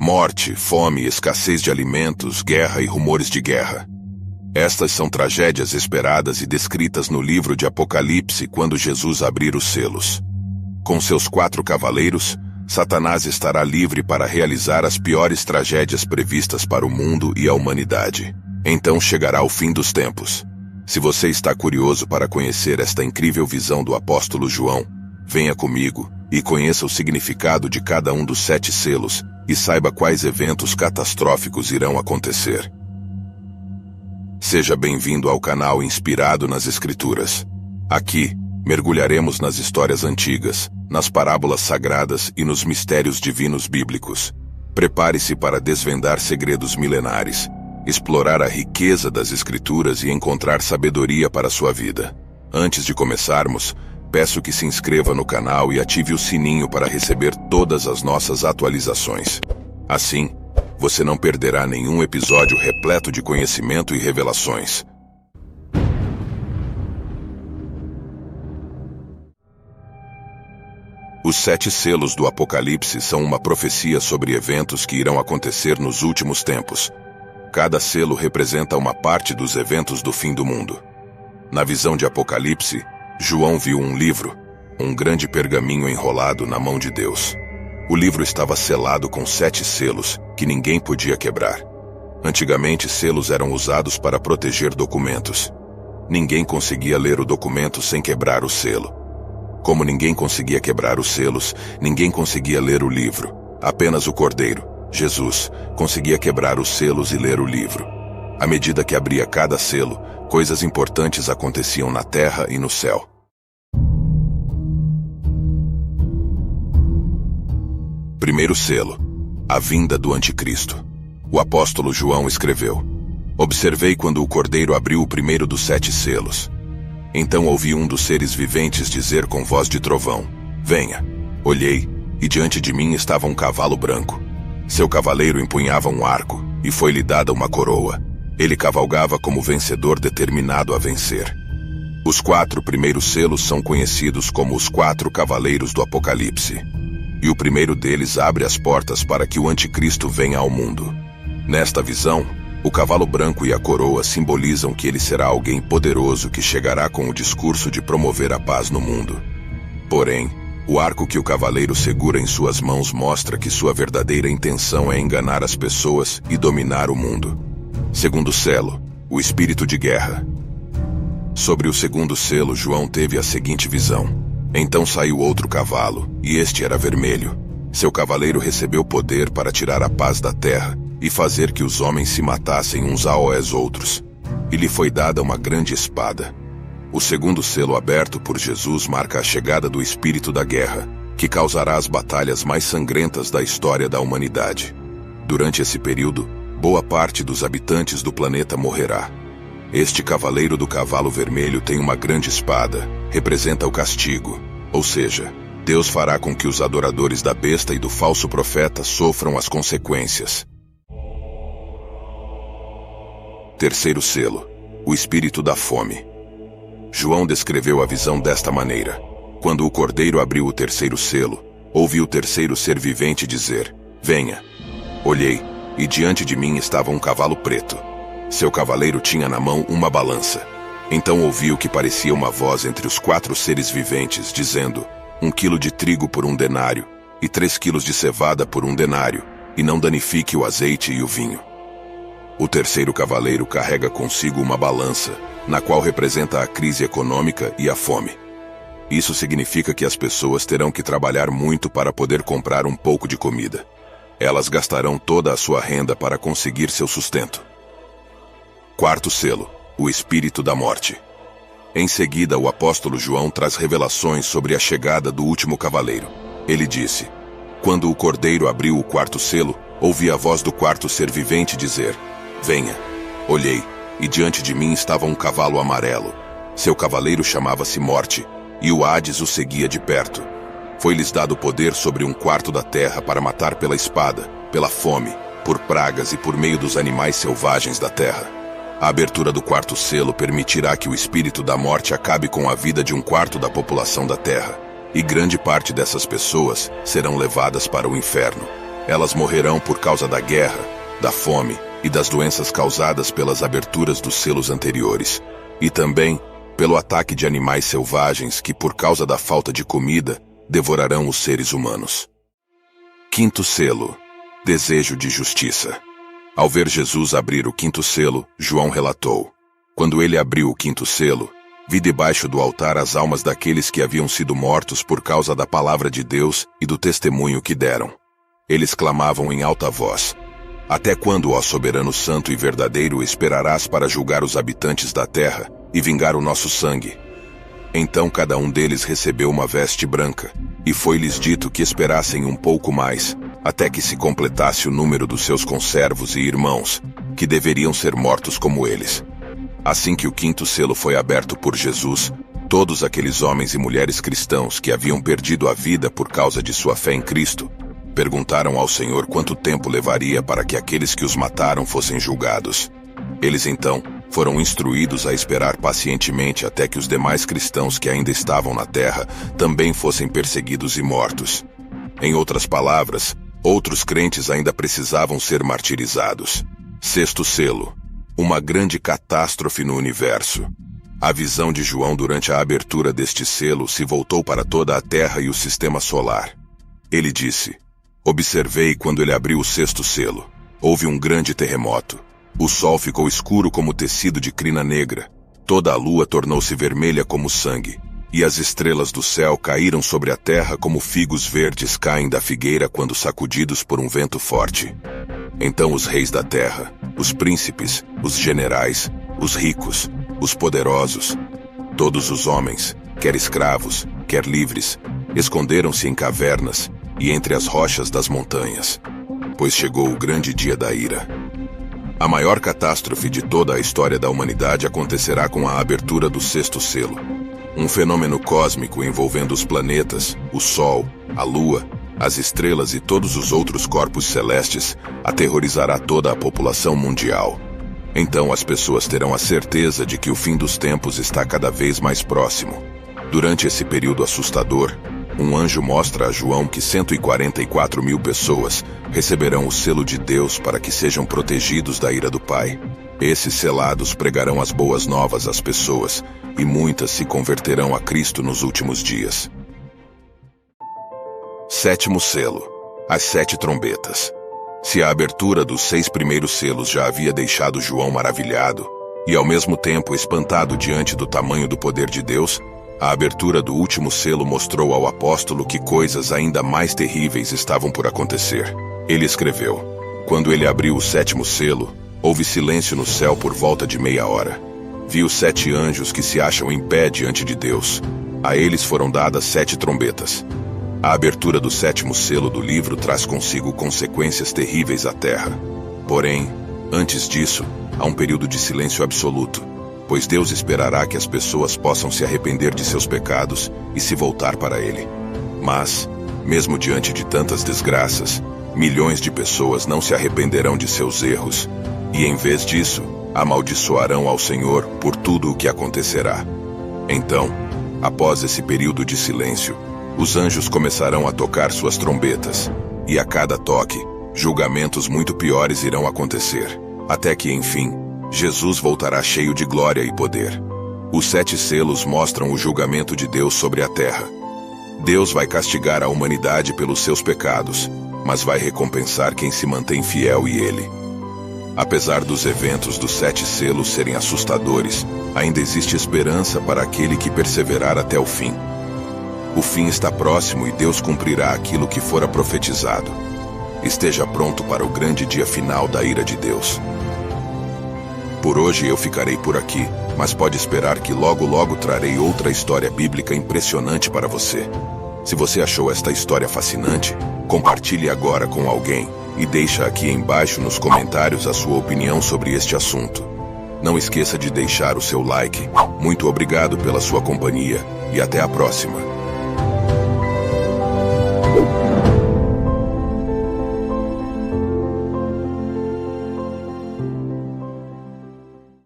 Morte, fome, escassez de alimentos, guerra e rumores de guerra. Estas são tragédias esperadas e descritas no livro de Apocalipse quando Jesus abrir os selos. Com seus 4 cavaleiros, Satanás estará livre para realizar as piores tragédias previstas para o mundo e a humanidade. Então chegará o fim dos tempos. Se você está curioso para conhecer esta incrível visão do apóstolo João, venha comigo e conheça o significado de cada um dos 7 selos e saiba quais eventos catastróficos irão acontecer. Seja bem-vindo ao canal Inspirado nas Escrituras. Aqui, mergulharemos nas histórias antigas, nas parábolas sagradas e nos mistérios divinos bíblicos. Prepare-se para desvendar segredos milenares, explorar a riqueza das Escrituras e encontrar sabedoria para a sua vida. Antes de começarmos, peço que se inscreva no canal e ative o sininho para receber todas as nossas atualizações. Assim, você não perderá nenhum episódio repleto de conhecimento e revelações. Os 7 selos do Apocalipse são uma profecia sobre eventos que irão acontecer nos últimos tempos. Cada selo representa uma parte dos eventos do fim do mundo. Na visão de Apocalipse, João viu um livro, um grande pergaminho enrolado na mão de Deus. O livro estava selado com 7 selos, que ninguém podia quebrar. Antigamente, selos eram usados para proteger documentos. Ninguém conseguia ler o documento sem quebrar o selo. Como ninguém conseguia quebrar os selos, ninguém conseguia ler o livro. Apenas o Cordeiro, Jesus, conseguia quebrar os selos e ler o livro. À medida que abria cada selo, coisas importantes aconteciam na terra e no céu. Primeiro selo, a vinda do Anticristo. O apóstolo João escreveu: Observei quando o Cordeiro abriu o primeiro dos 7 selos. Então ouvi um dos seres viventes dizer com voz de trovão: Venha. Olhei, e diante de mim estava um cavalo branco. Seu cavaleiro empunhava um arco, e foi-lhe dada uma coroa. Ele cavalgava como vencedor determinado a vencer. Os 4 primeiros selos são conhecidos como os 4 cavaleiros do Apocalipse. E o primeiro deles abre as portas para que o Anticristo venha ao mundo. Nesta visão, o cavalo branco e a coroa simbolizam que ele será alguém poderoso que chegará com o discurso de promover a paz no mundo. Porém, o arco que o cavaleiro segura em suas mãos mostra que sua verdadeira intenção é enganar as pessoas e dominar o mundo. Segundo selo, o espírito de guerra. Sobre o segundo selo, João teve a seguinte visão. Então saiu outro cavalo, e este era vermelho. Seu cavaleiro recebeu poder para tirar a paz da terra e fazer que os homens se matassem uns aos outros. E lhe foi dada uma grande espada. O segundo selo aberto por Jesus marca a chegada do espírito da guerra, que causará as batalhas mais sangrentas da história da humanidade. Durante esse período, boa parte dos habitantes do planeta morrerá. Este cavaleiro do cavalo vermelho tem uma grande espada, representa o castigo, ou seja, Deus fará com que os adoradores da besta e do falso profeta sofram as consequências. Terceiro selo, o espírito da fome. João descreveu a visão desta maneira. Quando o Cordeiro abriu o terceiro selo, ouvi o terceiro ser vivente dizer: Venha. Olhei, e diante de mim estava um cavalo preto. Seu cavaleiro tinha na mão uma balança. Então ouvi o que parecia uma voz entre os 4 seres viventes, dizendo: 1 quilo de trigo por 1 denário, e 3 quilos de cevada por 1 denário, e não danifique o azeite e o vinho. O terceiro cavaleiro carrega consigo uma balança, na qual representa a crise econômica e a fome. Isso significa que as pessoas terão que trabalhar muito para poder comprar um pouco de comida. Elas gastarão toda a sua renda para conseguir seu sustento. Quarto selo, o espírito da morte. Em seguida, o apóstolo João traz revelações sobre a chegada do último cavaleiro. Ele disse: Quando o Cordeiro abriu o 4º selo, ouvi a voz do 4º ser vivente dizer: Venha. Olhei, e diante de mim estava um cavalo amarelo. Seu cavaleiro chamava-se Morte, e o Hades o seguia de perto. Foi-lhes dado poder sobre 1/4 da terra para matar pela espada, pela fome, por pragas e por meio dos animais selvagens da terra. A abertura do 4º selo permitirá que o espírito da morte acabe com a vida de 1/4 da população da terra, e grande parte dessas pessoas serão levadas para o inferno. Elas morrerão por causa da guerra, da fome e das doenças causadas pelas aberturas dos selos anteriores, e também pelo ataque de animais selvagens que, por causa da falta de comida, devorarão os seres humanos. Quinto selo: desejo de justiça. Ao ver Jesus abrir o quinto selo, João relatou: quando ele abriu o quinto selo, vi debaixo do altar as almas daqueles que haviam sido mortos por causa da palavra de Deus e do testemunho que deram. Eles clamavam em alta voz: até quando, ó soberano santo e verdadeiro, esperarás para julgar os habitantes da terra e vingar o nosso sangue? Então cada um deles recebeu uma veste branca, e foi-lhes dito que esperassem um pouco mais, até que se completasse o número dos seus conservos e irmãos, que deveriam ser mortos como eles. Assim que o quinto selo foi aberto por Jesus, todos aqueles homens e mulheres cristãos que haviam perdido a vida por causa de sua fé em Cristo, perguntaram ao Senhor quanto tempo levaria para que aqueles que os mataram fossem julgados. Eles então foram instruídos a esperar pacientemente até que os demais cristãos que ainda estavam na terra também fossem perseguidos e mortos. Em outras palavras, outros crentes ainda precisavam ser martirizados. Sexto selo: uma grande catástrofe no universo. A visão de João durante a abertura deste selo se voltou para toda a Terra e o sistema solar. Ele disse: observei quando ele abriu o sexto selo. Houve um grande terremoto. O sol ficou escuro como tecido de crina negra. Toda a lua tornou-se vermelha como sangue. E as estrelas do céu caíram sobre a terra como figos verdes caem da figueira quando sacudidos por um vento forte. Então os reis da terra, os príncipes, os generais, os ricos, os poderosos, todos os homens, quer escravos, quer livres, esconderam-se em cavernas e entre as rochas das montanhas, pois chegou o grande dia da ira. A maior catástrofe de toda a história da humanidade acontecerá com a abertura do sexto selo. Um fenômeno cósmico envolvendo os planetas, o Sol, a Lua, as estrelas e todos os outros corpos celestes aterrorizará toda a população mundial. Então as pessoas terão a certeza de que o fim dos tempos está cada vez mais próximo. Durante esse período assustador, um anjo mostra a João que 144 mil pessoas receberão o selo de Deus para que sejam protegidos da ira do Pai. Esses selados pregarão as boas novas às pessoas, e muitas se converterão a Cristo nos últimos dias. Sétimo selo: as 7 trombetas. Se a abertura dos 6 primeiros selos já havia deixado João maravilhado, e ao mesmo tempo espantado diante do tamanho do poder de Deus, a abertura do último selo mostrou ao apóstolo que coisas ainda mais terríveis estavam por acontecer. Ele escreveu: quando ele abriu o 7º selo, houve silêncio no céu por volta de meia hora. Vi os 7 anjos que se acham em pé diante de Deus. A eles foram dadas 7 trombetas. A abertura do 7º selo do livro traz consigo consequências terríveis à terra. Porém, antes disso, há um período de silêncio absoluto, pois Deus esperará que as pessoas possam se arrepender de seus pecados e se voltar para Ele. Mas, mesmo diante de tantas desgraças, milhões de pessoas não se arrependerão de seus erros, e em vez disso, amaldiçoarão ao Senhor por tudo o que acontecerá. Então, após esse período de silêncio, os anjos começarão a tocar suas trombetas, e a cada toque, julgamentos muito piores irão acontecer, até que, enfim, Jesus voltará cheio de glória e poder. Os 7 selos mostram o julgamento de Deus sobre a terra. Deus vai castigar a humanidade pelos seus pecados, mas vai recompensar quem se mantém fiel e Ele. Apesar dos eventos dos 7 selos serem assustadores, ainda existe esperança para aquele que perseverar até o fim. O fim está próximo e Deus cumprirá aquilo que fora profetizado. Esteja pronto para o grande dia final da ira de Deus. Por hoje eu ficarei por aqui, mas pode esperar que logo logo trarei outra história bíblica impressionante para você. Se você achou esta história fascinante, compartilhe agora com alguém e deixa aqui embaixo nos comentários a sua opinião sobre este assunto. Não esqueça de deixar o seu like. Muito obrigado pela sua companhia e até a próxima.